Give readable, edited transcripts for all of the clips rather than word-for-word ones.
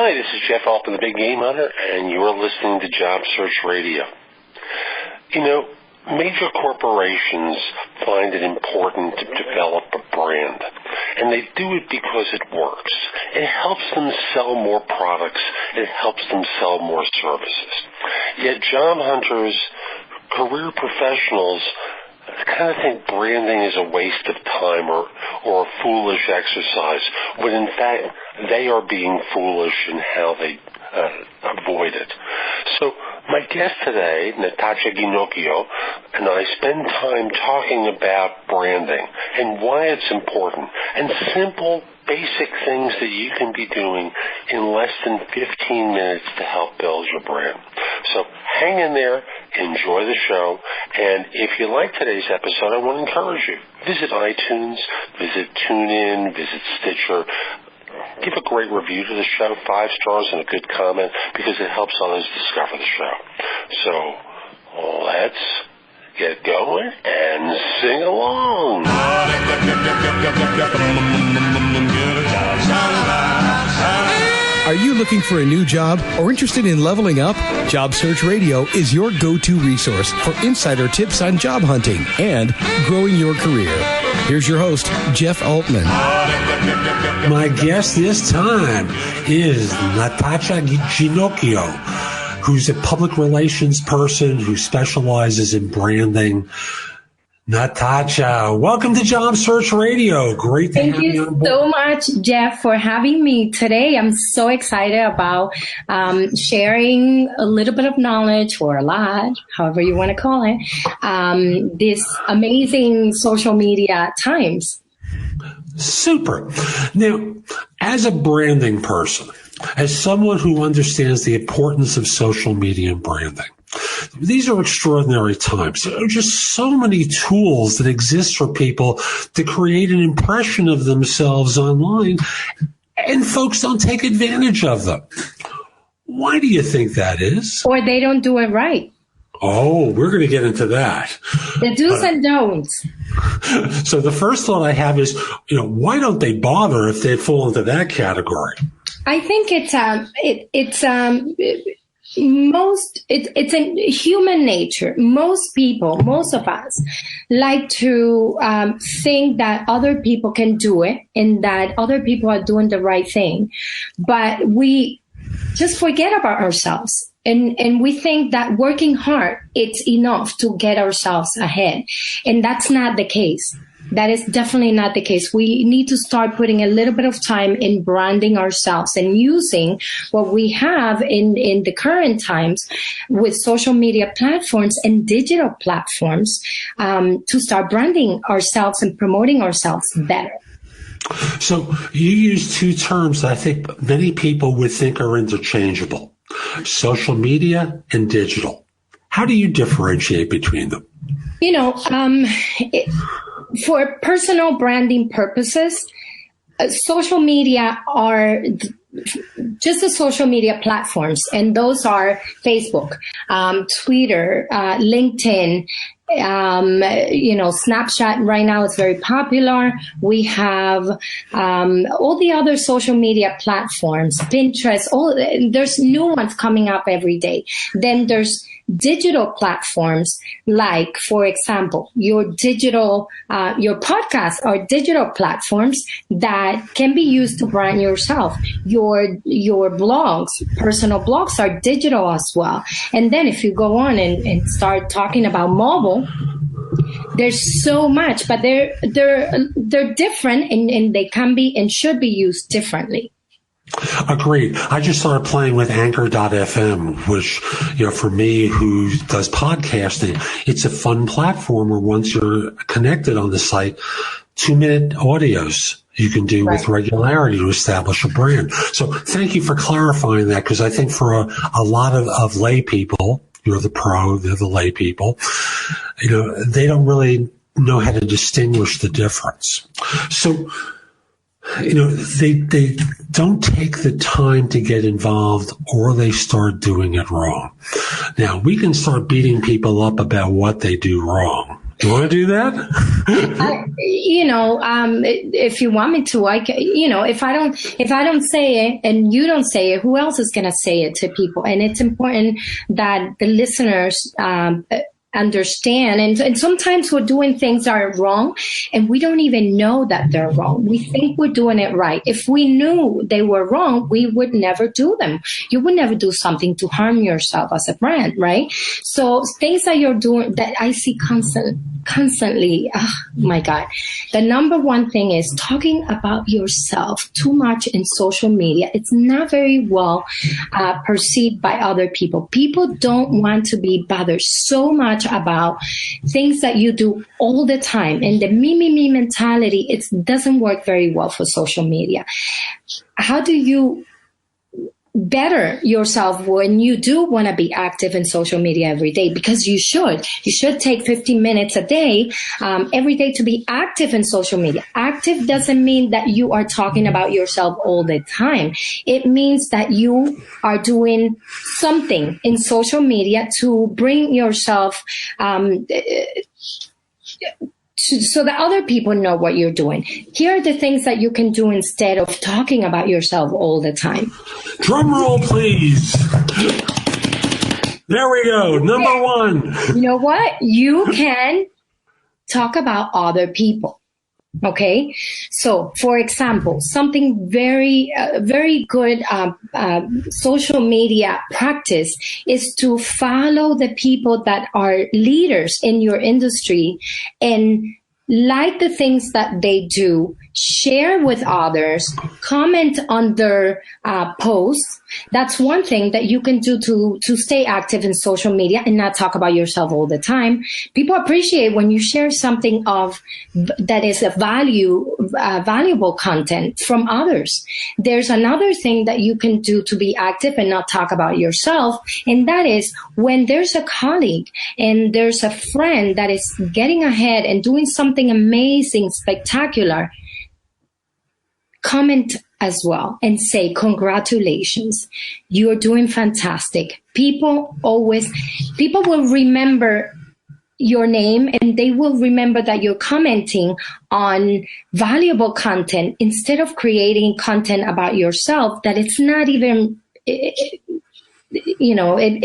Hi, this is Jeff Altman, the Big Game Hunter, and you're listening to Job Search Radio. You know, major corporations find it important to develop a brand, and they do it because it works. It helps them sell more products. It helps them sell more services. Yet job hunters, career professionals, kind of think branding is a waste of time or a foolish exercise, when in fact they are being foolish in how they avoid it. So my guest today, Natacha Ginocchio, and I spend time talking about branding and why it's important, and simple, basic things that you can be doing in less than 15 minutes to help build your brand. So hang in there, enjoy the show, and if you like today's episode, I want to encourage you. Visit iTunes, visit TuneIn, visit Stitcher. Give a great review to the show, 5 stars and a good comment, because it helps others discover the show. So let's get going and sing along. Are you looking for a new job or interested in leveling up? Job Search Radio is your go-to resource for insider tips on job hunting and growing your career. Here's your host, Jeff Altman. My guest this time is Natacha Ginocchio, who's a public relations person who specializes in branding. Natacha, welcome to Job Search Radio. Great to have you on board. Thank you so much, Jeff, for having me today. I'm so excited about sharing a little bit of knowledge, or a lot, however you want to call it, this amazing social media times. Super. Now, as a branding person, as someone who understands the importance of social media and branding, these are extraordinary times. There are just so many tools that exist for people to create an impression of themselves online, and folks don't take advantage of them. Why do you think that is? Or they don't do it right. Oh, we're going to get into that. The do's and don'ts. So the first thought I have is, why don't they bother if they fall into that category? I think it's in human nature. Most people, most of us, like to think that other people can do it and that other people are doing the right thing, but we just forget about ourselves. And we think that working hard, it's enough to get ourselves ahead. And that's not the case. That is definitely not the case. We need to start putting a little bit of time in branding ourselves and using what we have in the current times with social media platforms and digital platforms to start branding ourselves and promoting ourselves better. So you use two terms that I think many people would think are interchangeable: social media and digital. How do you differentiate between them? For personal branding purposes, social media are just the social media platforms, and those are Facebook, Twitter, LinkedIn, Snapchat right now is very popular. We have all the other social media platforms, Pinterest, there's new ones coming up every day. Then there's digital platforms like, for example, your podcasts are digital platforms that can be used to brand yourself. Your blogs, personal blogs, are digital as well. And then if you go on and start talking about mobile, there's so much, but they're different, and they can be and should be used differently. Agreed. I just started playing with Anchor.fm, which, for me who does podcasting, it's a fun platform where once you're connected on the site, 2-minute audios you can do with regularity to establish a brand. So thank you for clarifying that, because I think for a lot of lay people, you're the pro, they're the lay people, they don't really know how to distinguish the difference. So, they don't take the time to get involved, or they start doing it wrong. Now, we can start beating people up about what they do wrong. Do you want to do that? If you want me to, I can, if I don't say it and you don't say it, who else is going to say it to people? And it's important that the listeners, understand. And sometimes we're doing things that are wrong and we don't even know that they're wrong. We think we're doing it right. If we knew they were wrong, we would never do them. You would never do something to harm yourself as a brand, right? So things that you're doing that I see constantly, oh my God. The number one thing is talking about yourself too much in social media. It's not very well perceived by other people. People don't want to be bothered so much about things that you do all the time. And the me mentality, it doesn't work very well for social media. How do you better yourself when you do want to be active in social media every day? Because you should take 15 minutes a day, every day to be active in social media. Active doesn't mean that you are talking about yourself all the time. It means that you are doing something in social media to bring yourself, so that other people know what you're doing. Here are the things that you can do instead of talking about yourself all the time. Drum roll, please. There we go. Number one. You know what? You can talk about other people. Okay. So, for example, something very, very good social media practice is to follow the people that are leaders in your industry and like the things that they do, share with others, comment on their posts. That's one thing that you can do to stay active in social media and not talk about yourself all the time. People appreciate when you share something that is a valuable content from others. There's another thing that you can do to be active and not talk about yourself, and that is when there's a colleague and there's a friend that is getting ahead and doing something amazing, spectacular, comment as well and say, congratulations, you're doing fantastic. People will remember your name and they will remember that you're commenting on valuable content instead of creating content about yourself that it's not even, it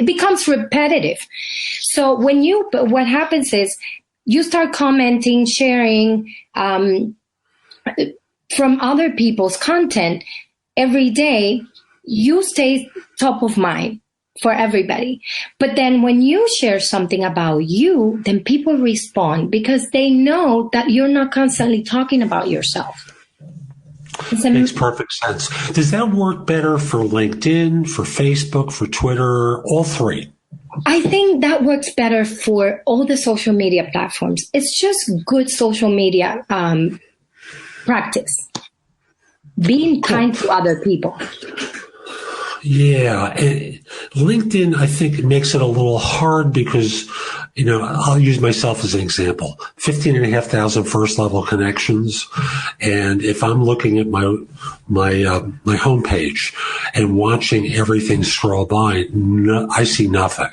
becomes repetitive. So what happens is you start commenting, sharing, from other people's content every day, you stay top of mind for everybody. But then when you share something about you, then people respond because they know that you're not constantly talking about yourself. Makes perfect sense. Does that work better for LinkedIn, for Facebook, for Twitter, all three? I think that works better for all the social media platforms. It's just good social media practice. Being kind to other people. Yeah. LinkedIn, I think, makes it a little hard because, I'll use myself as an example. 15,500 first level connections. And if I'm looking at my homepage and watching everything scroll by, I see nothing.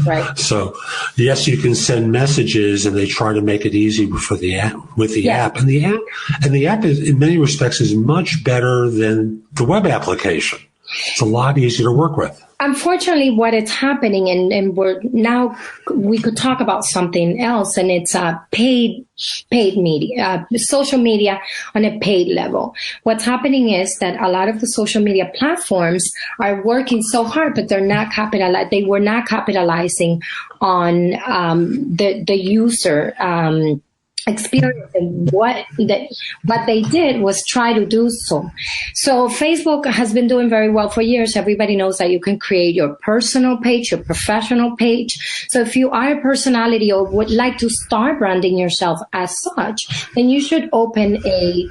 Right. So, yes, you can send messages, and they try to make it easy for the app with the app. And the app is, in many respects, is much better than the web application. It's a lot easier to work with. Unfortunately, what is happening, and we could talk about something else, and it's paid media, social media on a paid level. What's happening is that a lot of the social media platforms are working so hard, but they were not capitalizing on the user experience, and what they did was try to do so. So Facebook has been doing very well for years. Everybody knows that you can create your personal page, your professional page. So if you are a personality or would like to start branding yourself as such, then you should open a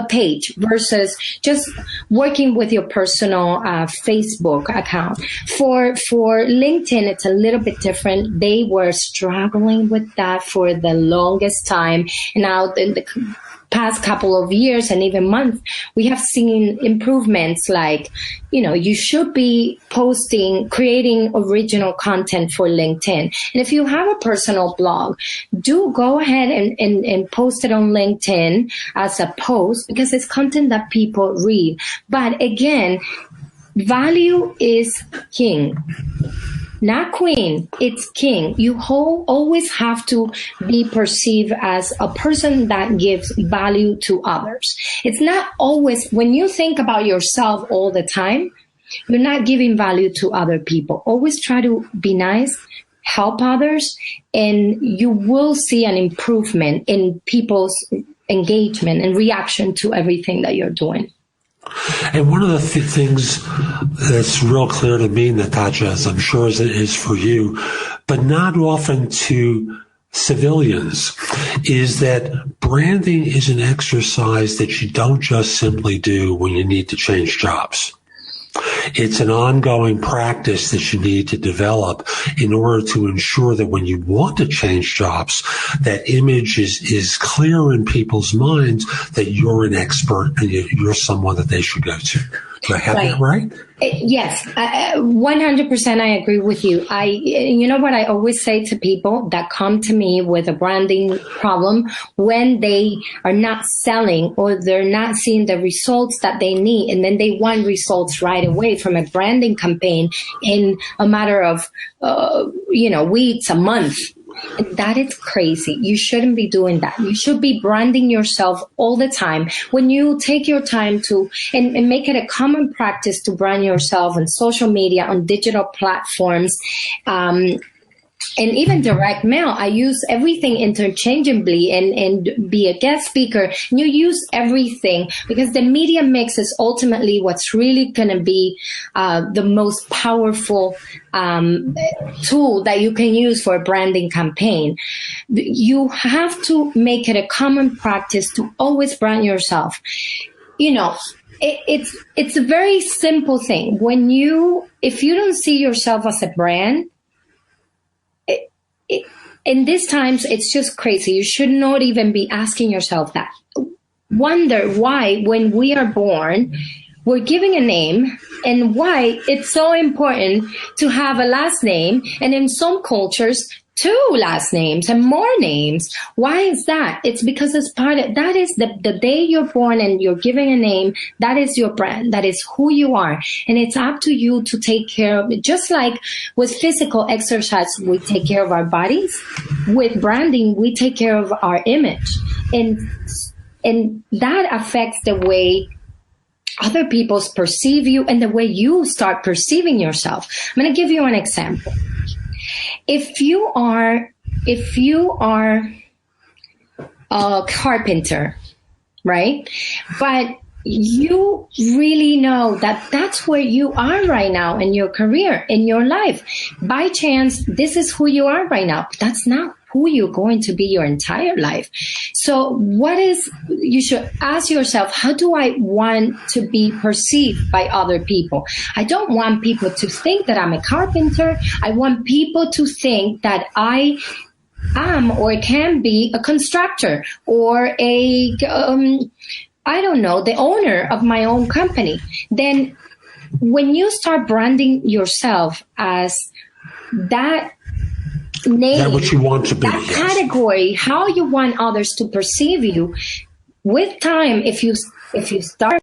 page versus just working with your personal Facebook account. For LinkedIn, it's a little bit different. They were struggling with that for the longest time. And now the past couple of years and even months, we have seen improvements like, you should be creating original content for LinkedIn. And if you have a personal blog, do go ahead and post it on LinkedIn as a post, because it's content that people read. But again, value is king. Not queen, it's king. You always have to be perceived as a person that gives value to others. It's not always, when you think about yourself all the time, you're not giving value to other people. Always try to be nice, help others, and you will see an improvement in people's engagement and reaction to everything that you're doing. And one of the things that's real clear to me, Natacha, as I'm sure as it is for you, but not often to civilians, is that branding is an exercise that you don't just simply do when you need to change jobs. It's an ongoing practice that you need to develop in order to ensure that when you want to change jobs, that image is clear in people's minds that you're an expert and you're someone that they should go to. Do I have that right? Yes, 100% I agree with you. You know what I always say to people that come to me with a branding problem, when they are not selling or they're not seeing the results that they need, and then they want results right away from a branding campaign in a matter of, weeks, a month. That is crazy. You shouldn't be doing that. You should be branding yourself all the time. When you take your time to and make it a common practice to brand yourself on social media, on digital platforms, and even direct mail, I use everything interchangeably and be a guest speaker. You use everything because the media mix is ultimately what's really going to be the most powerful tool that you can use for a branding campaign. You have to make it a common practice to always brand yourself. It's a very simple thing. If you don't see yourself as a brand, in these times, it's just crazy. You should not even be asking yourself that. Wonder why, when we are born, we're giving a name, and why it's so important to have a last name, and in some cultures, 2 last names and more names. Why is that? It's because it's that is the day you're born and you're giving a name, that is your brand, that is who you are. And it's up to you to take care of it. Just like with physical exercise, we take care of our bodies. With branding, we take care of our image. And that affects the way other people perceive you and the way you start perceiving yourself. I'm going to give you an example. If you are a carpenter, right? But you really know that that's where you are right now in your career, in your life. By chance, this is who you are right now. That's not who you're going to be your entire life. So you should ask yourself, how do I want to be perceived by other people? I don't want people to think that I'm a carpenter. I want people to think that I am or can be a constructor or the owner of my own company. Then when you start branding yourself as that name, that what you want to be, that category, how you want others to perceive you, with time, if you start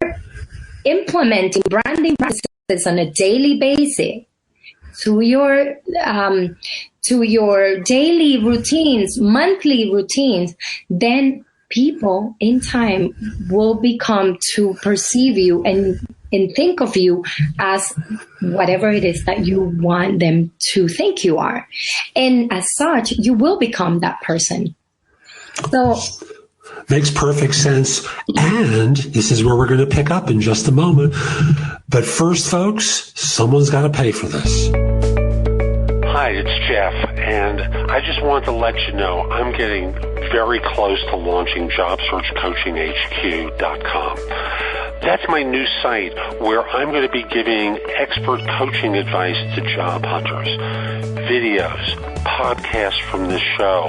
implementing branding practices on a daily basis to your daily routines, monthly routines, then people in time will become to perceive you and think of you as whatever it is that you want them to think you are. And as such, you will become that person. So makes perfect sense. And this is where we're going to pick up in just a moment. But first, folks, someone's got to pay for this. Hi, it's Jeff, and I just want to let you know I'm getting very close to launching JobSearchCoachingHQ.com. That's my new site where I'm going to be giving expert coaching advice to job hunters, videos, podcasts from this show,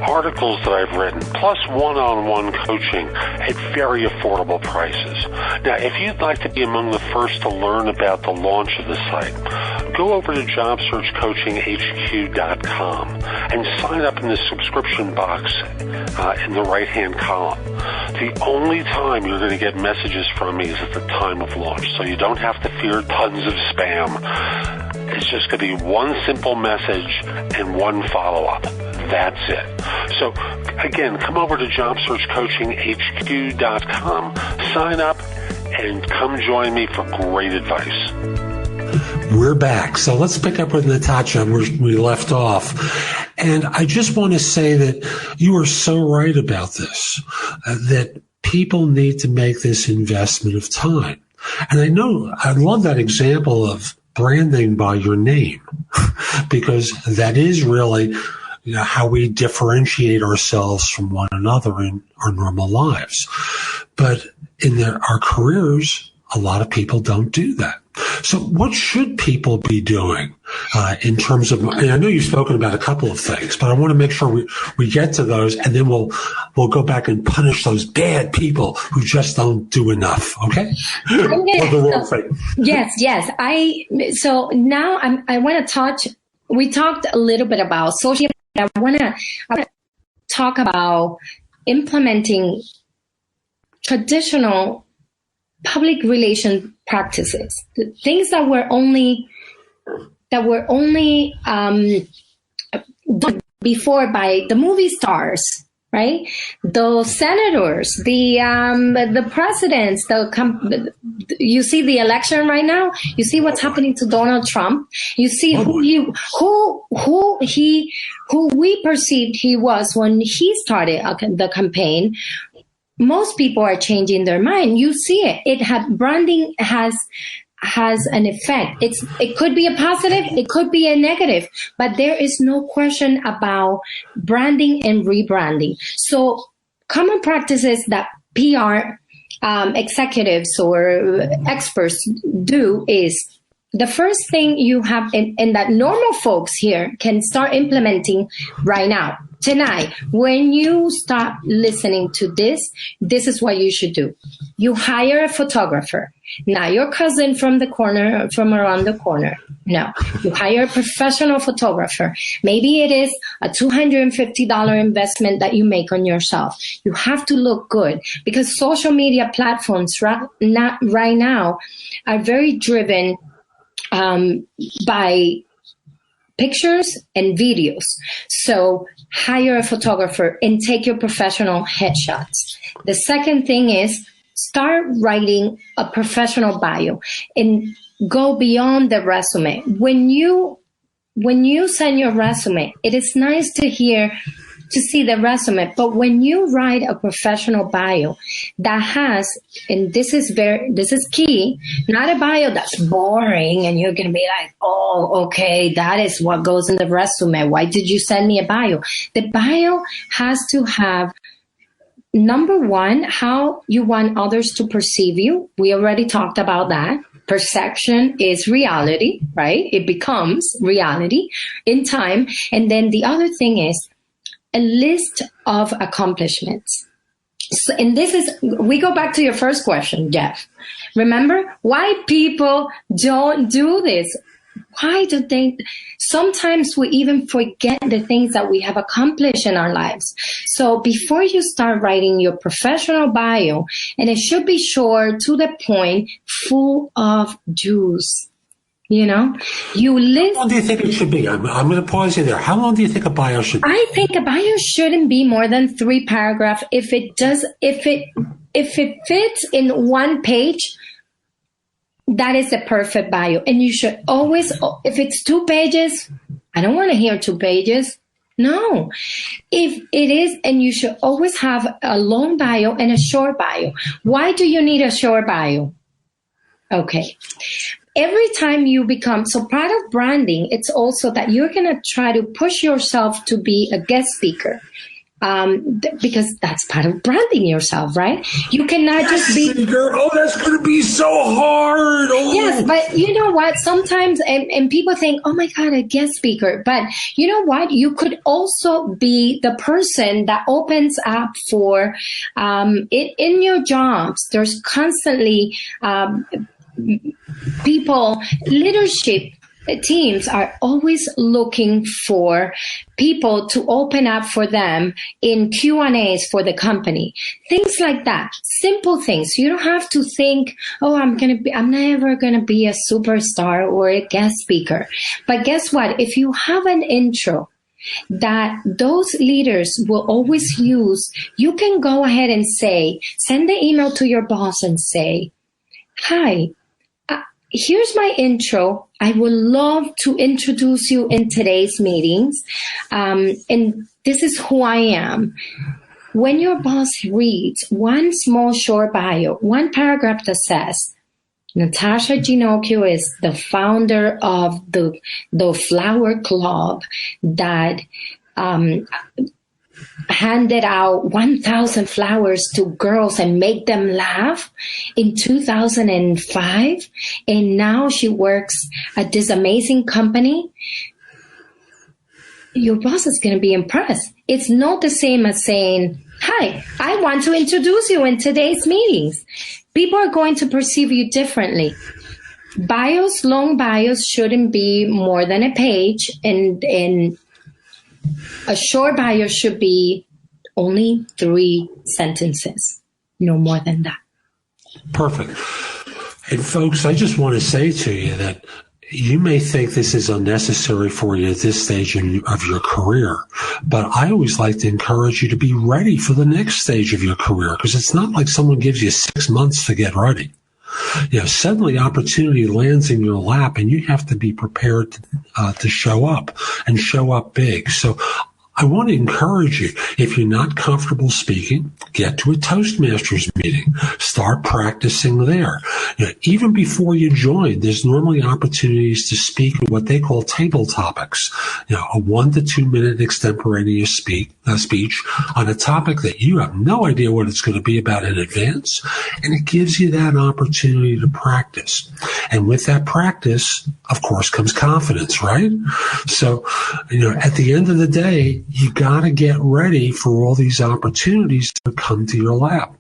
articles that I've written, plus one-on-one coaching at very affordable prices. Now, if you'd like to be among the first to learn about the launch of the site, go over to JobSearchCoachingHQ.com and sign up in the subscription box in the right-hand column. The only time you're going to get messages from me is at the time of launch, so you don't have to fear tons of spam. It's just going to be one simple message and one follow-up. That's it. So, again, come over to JobSearchCoachingHQ.com, sign up, and come join me for great advice. We're back. So let's pick up with Natacha where we left off. And I just want to say that you are so right about this, that people need to make this investment of time. And I love that example of branding by your name, because that is really how we differentiate ourselves from one another in our normal lives. But in our careers, a lot of people don't do that. So what should people be doing in terms of, and I know you've spoken about a couple of things, but I want to make sure we get to those, and then we'll go back and punish those bad people who just don't do enough, okay? Yes. So now I want to we talked a little bit about social media. I want to talk about implementing traditional public relation practices, the things that were only done before by the movie stars, right? The senators, the presidents, you see the election right now. You see what's happening to Donald Trump. You see who we perceived he was when he started the campaign. Most people are changing their mind. You see it. Branding has an effect. It could be a positive, it could be a negative, but there is no question about branding and rebranding. So common practices that PR executives or experts do is the first thing you have, and that normal folks here can start implementing right now. Tonight, when you start listening to this is what you should do. You hire a photographer, not your cousin from around the corner. No, you hire a professional photographer. Maybe it is a $250 investment that you make on yourself. You have to look good, because social media platforms right now are very driven by pictures and videos. So hire a photographer and take your professional headshots. The second thing is start writing a professional bio and go beyond the resume. When you send your resume, it is nice to see the resume, but when you write a professional bio that has, and this is key, not a bio that's boring and you're going to be like, oh, okay, that is what goes in the resume. Why did you send me a bio? The bio has to have, number one, how you want others to perceive you. We already talked about that. Perception is reality, right? It becomes reality in time. And then the other thing is a list of accomplishments. So, and we go back to your first question, Jeff. Remember why people don't do this? Why do they? Sometimes we even forget the things that we have accomplished in our lives. So before you start writing your professional bio, and it should be short, to the point, full of juice. You list. How long do you think it should be? I'm going to pause you there. How long do you think a bio should be? I think a bio shouldn't be more than 3 paragraphs. If it fits in one page, that is a perfect bio. And you should always, if it's 2 pages, I don't want to hear 2 pages. No. If it is, and you should always have a long bio and a short bio. Why do you need a short bio? Okay. Every time you become, so part of branding, it's also that you're going to try to push yourself to be a guest speaker because that's part of branding yourself, right? You cannot just be. Oh, that's going to be so hard. Oh. Yes, but you know what? Sometimes, and people think, oh my God, a guest speaker. But you know what? You could also be the person that opens up for, in your jobs, there's constantly people, leadership teams are always looking for people to open up for them in Q&As for the company. Things like that. Simple things. You don't have to think, oh, I'm never going to be a superstar or a guest speaker. But guess what? If you have an intro that those leaders will always use, you can go ahead and send the email to your boss and say, hi, here's my intro. I would love to introduce you in today's meetings. And this is who I am. When your boss reads one small short bio, one paragraph that says, Natacha Ginocchio is the founder of the flower club that handed out 1,000 flowers to girls and make them laugh in 2005. And now she works at this amazing company. Your boss is going to be impressed. It's not the same as saying, hi, I want to introduce you in today's meetings. People are going to perceive you differently. Long bios shouldn't be more than a page, and a short bio should be only 3 sentences, no more than that. Perfect. And folks, I just want to say to you that you may think this is unnecessary for you at this stage of your career, but I always like to encourage you to be ready for the next stage of your career, because it's not like someone gives you 6 months to get ready. Suddenly opportunity lands in your lap and you have to be prepared to show up and show up big. So I want to encourage you, if you're not comfortable speaking, get to a Toastmasters meeting. Start practicing there. Even before you join, there's normally opportunities to speak in what they call table topics. A 1 to 2 minute extemporaneous speech on a topic that you have no idea what it's going to be about in advance, and it gives you that opportunity to practice. And with that practice, of course, comes confidence, right? So, at the end of the day, you got to get ready for all these opportunities to come to your lap.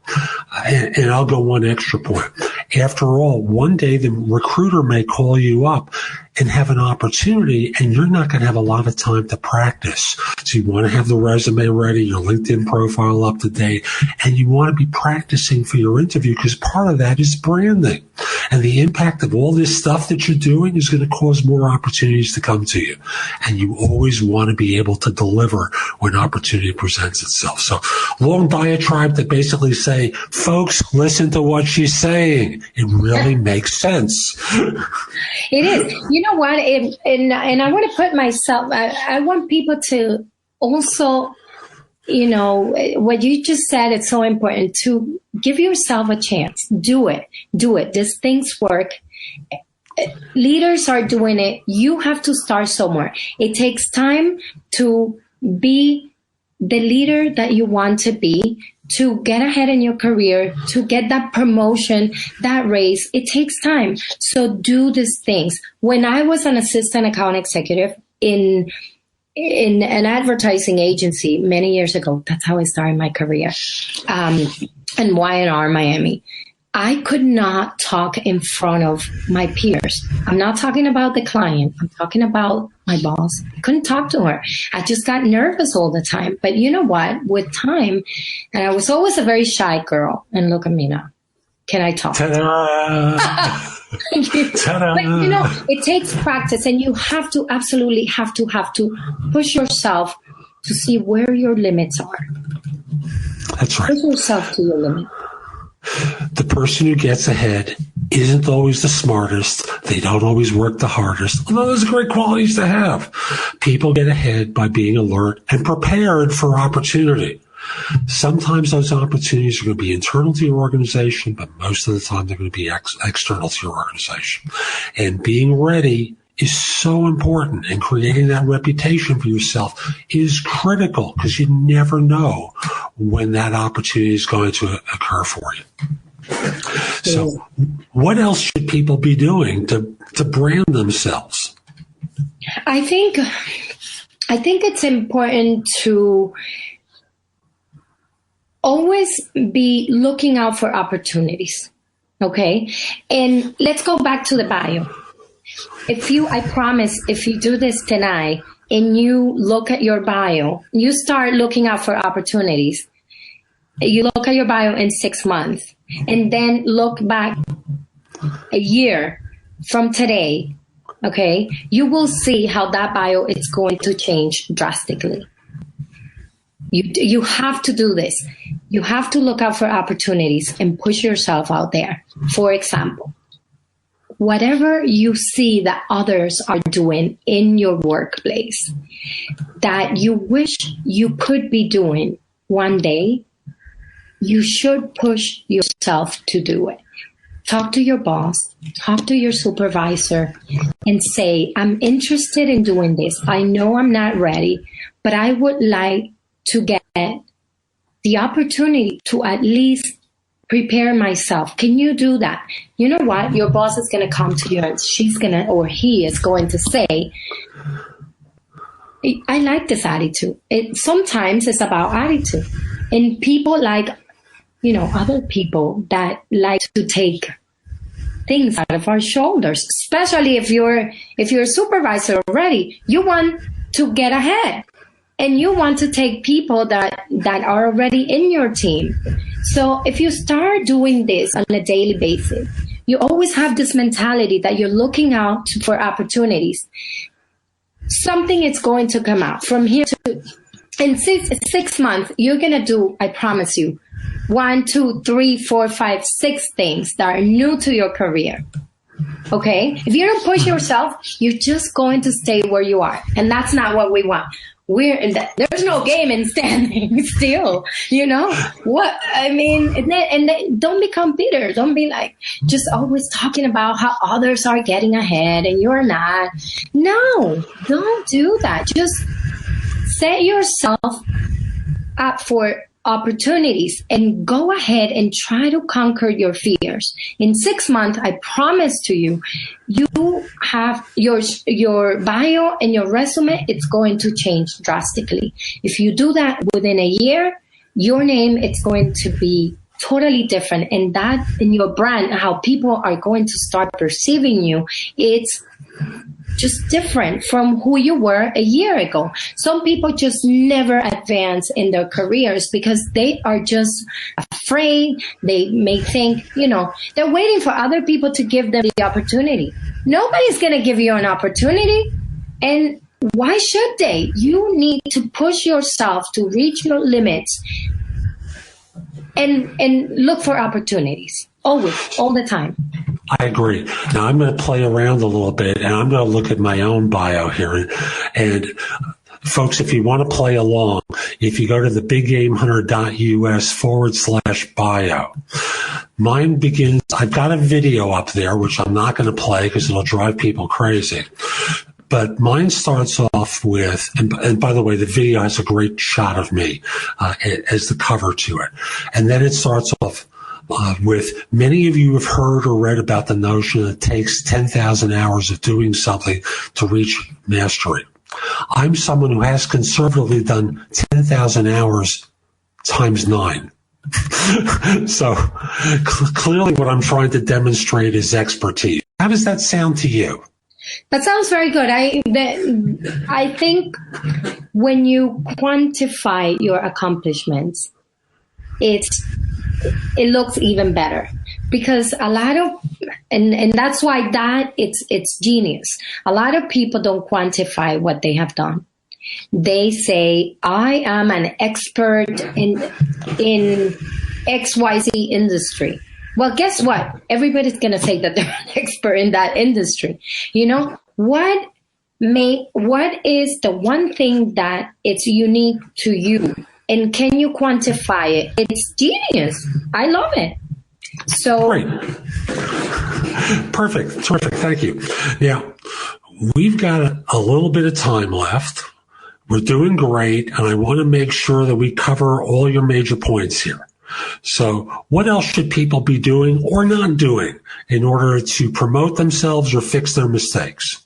And I'll go one extra point. After all, one day the recruiter may call you up and have an opportunity, and you're not going to have a lot of time to practice. So you want to have the resume ready, your LinkedIn profile up to date, and you want to be practicing for your interview, because part of that is branding. And the impact of all this stuff that you're doing is going to cause more opportunities to come to you. And you always want to be able to deliver when opportunity presents itself. So long diatribe that basically say, folks, listen to what she's saying. It really makes sense. It is. You know what? And I want to put myself, I want people to also, what you just said, it's so important to give yourself a chance. Do it. These things work. Leaders are doing it. You have to start somewhere. It takes time to be the leader that you want to be, to get ahead in your career, to get that promotion, that raise. It takes time. So do these things. When I was an assistant account executive in an advertising agency many years ago, that's how I started my career, in Y&R Miami, I could not talk in front of my peers. I'm not talking about the client. I'm talking about my boss. I couldn't talk to her. I just got nervous all the time. But you know what? With time, and I was always a very shy girl. And look at me now. Can I talk? Ta-da! Ta-da! But it takes practice, and you have to absolutely have to push yourself to see where your limits are. That's right. Push yourself to your limit. The person who gets ahead isn't always the smartest. They don't always work the hardest, although those are great qualities to have. People get ahead by being alert and prepared for opportunity. Sometimes those opportunities are going to be internal to your organization, but most of the time they're going to be external to your organization. And being ready is so important, and creating that reputation for yourself is critical, because you never know when that opportunity is going to occur for you. So what else should people be doing to brand themselves? I think it's important to always be looking out for opportunities. Okay. And let's go back to the bio. I promise, if you do this tonight and you look at your bio, you start looking out for opportunities. You look at your bio in 6 months and then look back a year from today. Okay. You will see how that bio is going to change drastically. You have to do this. You have to look out for opportunities and push yourself out there. For example, whatever you see that others are doing in your workplace that you wish you could be doing one day, you should push yourself to do it. Talk to your boss, talk to your supervisor, and say, I'm interested in doing this. I know I'm not ready, but I would like to get the opportunity to at least prepare myself. Can you do that? You know what? Your boss is going to come to you and he is going to say, I like this attitude. Sometimes it's about attitude. And people like, other people that like to take things out of our shoulders, especially if you're a supervisor already, you want to get ahead. And you want to take people that are already in your team. So if you start doing this on a daily basis, you always have this mentality that you're looking out for opportunities. Something is going to come out from here to in 6 months. You're going to do, I promise you, 1, 2, 3, 4, 5, 6 things that are new to your career. Okay? If you don't push yourself, you're just going to stay where you are. And that's not what we want. There's no game in standing still, what I mean, and don't become bitter. Don't be like just always talking about how others are getting ahead and you're not. No, don't do that. Just set yourself up for opportunities and go ahead and try to conquer your fears. In 6 months, I promise to you, you have your bio and your resume, it's going to change drastically. If you do that within a year, your name is going to be totally different. And that in your brand, how people are going to start perceiving you, it's just different from who you were a year ago. Some people just never advance in their careers because they are just afraid. They may think, they're waiting for other people to give them the opportunity. Nobody's going to give you an opportunity. And why should they? You need to push yourself to reach your limits and look for opportunities. Always, all the time. I agree. Now I'm going to play around a little bit, and I'm going to look at my own bio here. And folks, if you want to play along, if you go to thebiggamehunter.us/bio, mine begins, I've got a video up there, which I'm not going to play because it'll drive people crazy. But mine starts off with, and by the way, the video has a great shot of me as the cover to it. And then it starts off with, many of you have heard or read about the notion that it takes 10,000 hours of doing something to reach mastery. I'm someone who has conservatively done 10,000 hours times 9. So clearly what I'm trying to demonstrate is expertise. How does that sound to you? That sounds very good. I think when you quantify your accomplishments, it looks even better, because a lot of, and that's why it's genius. A lot of people don't quantify what they have done. They say, I am an expert in XYZ industry. Well, guess what? Everybody's going to say that they're an expert in that industry. What is the one thing that it's unique to you? And can you quantify it? It's genius. I love it. So great. Perfect. Terrific. Thank you. Now, we've got a little bit of time left. We're doing great, and I want to make sure that we cover all your major points here. So what else should people be doing or not doing in order to promote themselves or fix their mistakes?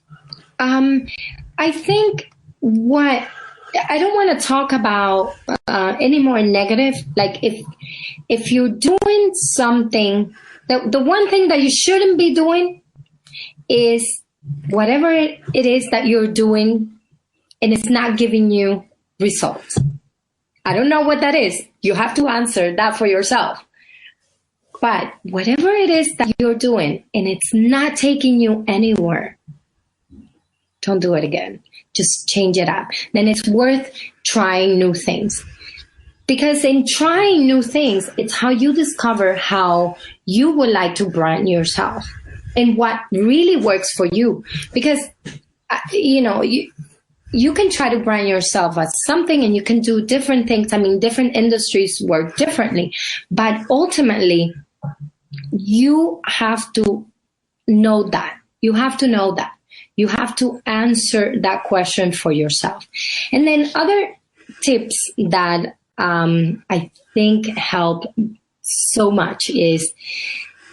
I think I don't want to talk about any more negative. Like if you're doing something, the one thing that you shouldn't be doing is whatever it is that you're doing and it's not giving you results. I don't know what that is. You have to answer that for yourself. But whatever it is that you're doing and it's not taking you anywhere, don't do it again. Just change it up. Then it's worth trying new things. Because in trying new things, it's how you discover how you would like to brand yourself and what really works for you. Because, you can try to brand yourself as something and you can do different things. I mean, different industries work differently. But ultimately, you have to know that. You have to know that. You have to answer that question for yourself. And then other tips that I think help so much is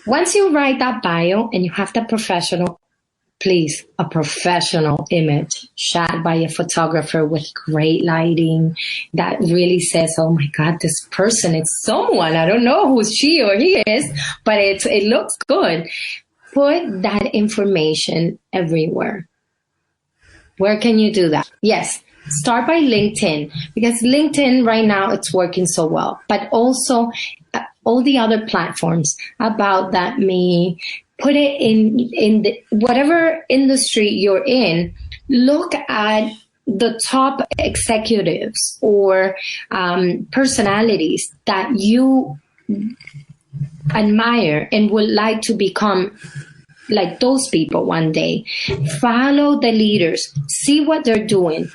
once you write that bio and you have that professional, please, a professional image shot by a photographer with great lighting that really says, oh my God, this person is someone. I don't know who she or he is, but it looks good. Put that information everywhere. Where can you do that? Yes, start by LinkedIn, because LinkedIn right now, it's working so well, but also all the other platforms about that me. Put it in whatever industry you're in. Look at the top executives or personalities that you admire and would like to become like those people one day. Follow the leaders. See what they're doing.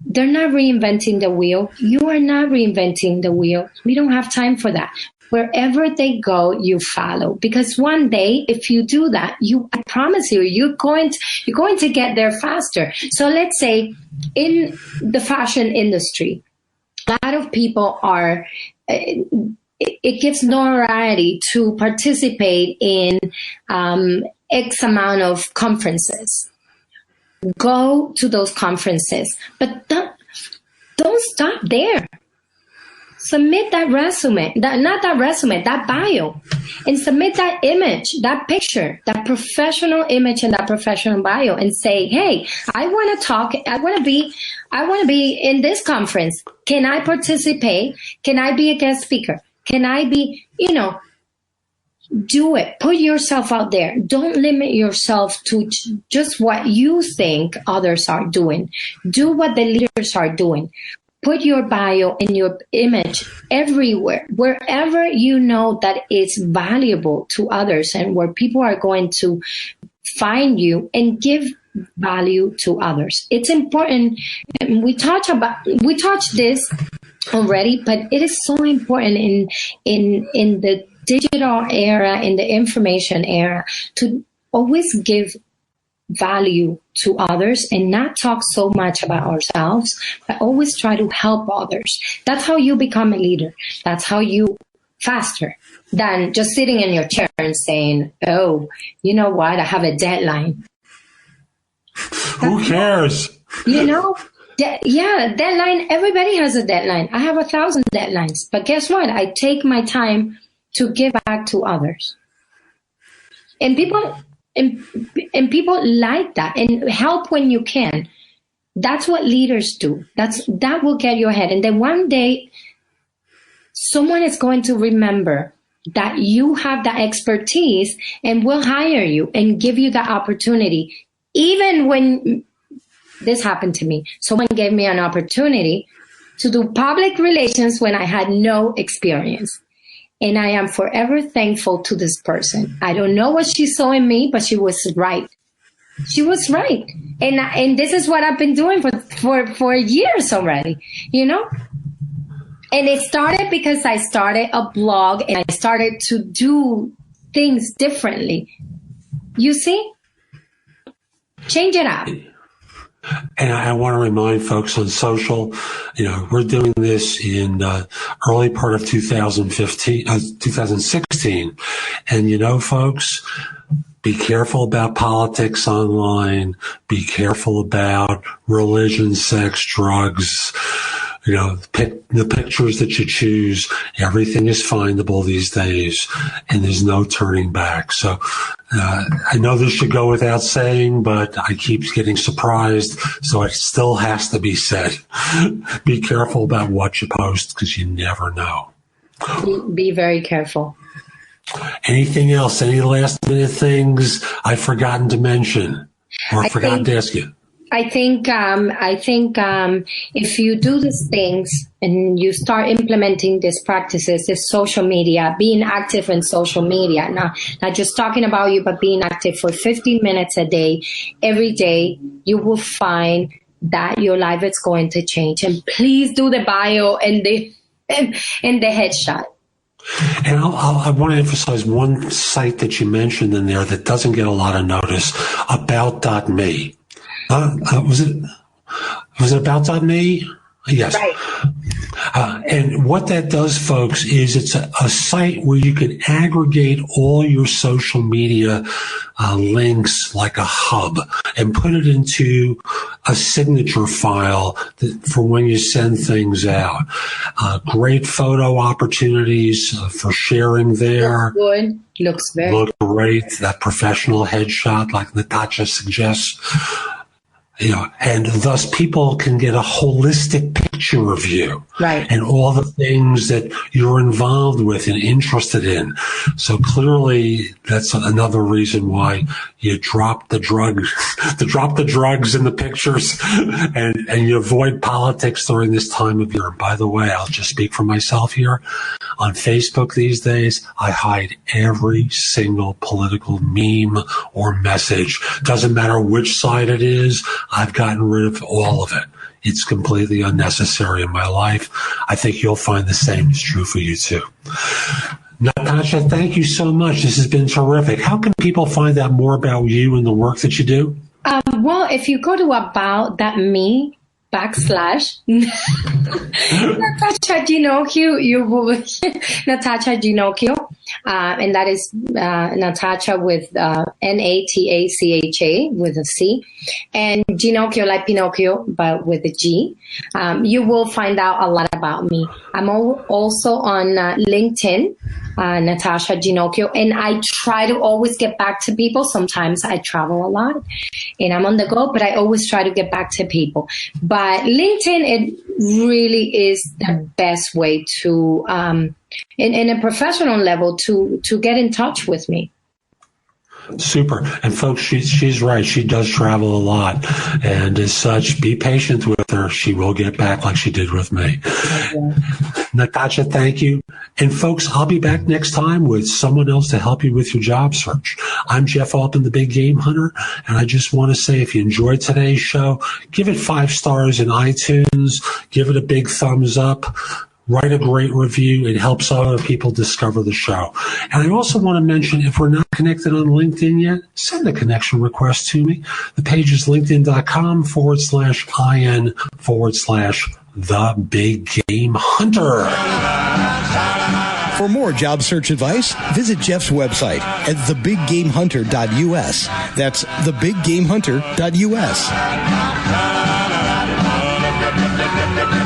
They're not reinventing the wheel. You are not reinventing the wheel. We don't have time for that. Wherever they go, you follow. Because one day, if you do that, I promise you, you're going to get there faster. So let's say in the fashion industry, a lot of people are, it gives notoriety to participate in X amount of conferences. Go to those conferences, but don't stop there. Submit that resume, that bio, and submit that image, that picture, that professional image and that professional bio, and say, hey, I want to talk, I want to be in this conference. Can I participate? Can I be a guest speaker? Can I be, do it. Put yourself out there. Don't limit yourself to just what you think others are doing. Do what the leaders are doing. Put your bio and your image everywhere, wherever you know that it's valuable to others and where people are going to find you and give value to others. It's important. We touched this already, but it is so important in the digital era, in the information era, to always give value to others and not talk so much about ourselves, but always try to help others. That's how you become a leader. That's how you faster than just sitting in your chair and saying, oh, you know what? I have a deadline. Who cares? Deadline. Everybody has a deadline. I have 1,000 deadlines, but guess what? I take my time to give back to others. And people like that, and help when you can. That's what leaders do. That will get you ahead. And then one day, someone is going to remember that you have that expertise and will hire you and give you that opportunity. Even when this happened to me, someone gave me an opportunity to do public relations when I had no experience. And I am forever thankful to this person. I don't know what she saw in me, but she was right. She was right. And this is what I've been doing for years already, And it started because I started a blog and I started to do things differently. You see? Change it up. And I want to remind folks on social, we're doing this in early part of 2016. And folks, be careful about politics online. Be careful about religion, sex, drugs. The pictures that you choose, everything is findable these days, and there's no turning back. So I know this should go without saying, but I keep getting surprised, so it still has to be said. Be careful about what you post, because you never know. Be very careful. Anything else? Any last-minute things I've forgotten to mention or forgotten to ask you? I think if you do these things and you start implementing these practices, this social media, being active in social media, not just talking about you, but being active for 15 minutes a day, every day, you will find that your life is going to change. And please do the bio and the headshot. And I want to emphasize one site that you mentioned in there that doesn't get a lot of notice, about.me. Was it about.me? Yes. Right. And what that does, folks, is it's a site where you can aggregate all your social media links like a hub and put it into a signature file for when you send things out. Great photo opportunities for sharing there. Looks good. Look great. That professional headshot like Natacha suggests. And thus people can get a holistic picture of you, right, and all the things that you're involved with and interested in. So clearly that's another reason why you drop the drugs in the pictures and you avoid politics during this time of year. And by the way, I'll just speak for myself here. On Facebook these days, I hide every single political meme or message. Doesn't matter which side it is. I've gotten rid of all of it. It's completely unnecessary in my life. I think you'll find the same is true for you too. Natacha, thank you so much. This has been terrific. How can people find out more about you and the work that you do? Well, if you go to about.me /Natacha Ginocchio, you will Natacha Ginocchio, and that is Natacha with Natacha with a C, and Ginocchio like Pinocchio but with a G. You will find out a lot about me. I'm also on LinkedIn, Natacha Ginocchio, and I try to always get back to people. Sometimes I travel a lot and I'm on the go, but I always try to get back to people. But LinkedIn, it really is the best way to, in a professional level, to get in touch with me. Super. And folks, she's right. She does travel a lot. And as such, be patient with her. She will get back like she did with me. Okay. Natacha, thank you. And folks, I'll be back next time with someone else to help you with your job search. I'm Jeff Altman, the Big Game Hunter. And I just want to say, if you enjoyed today's show, give it 5 stars in iTunes. Give it a big thumbs up. Write a great review. It helps other people discover the show. And I also want to mention, if we're not connected on LinkedIn yet, send a connection request to me. The page is linkedin.com/IN/The Big Game Hunter. For more job search advice, visit Jeff's website at thebiggamehunter.us. That's thebiggamehunter.us.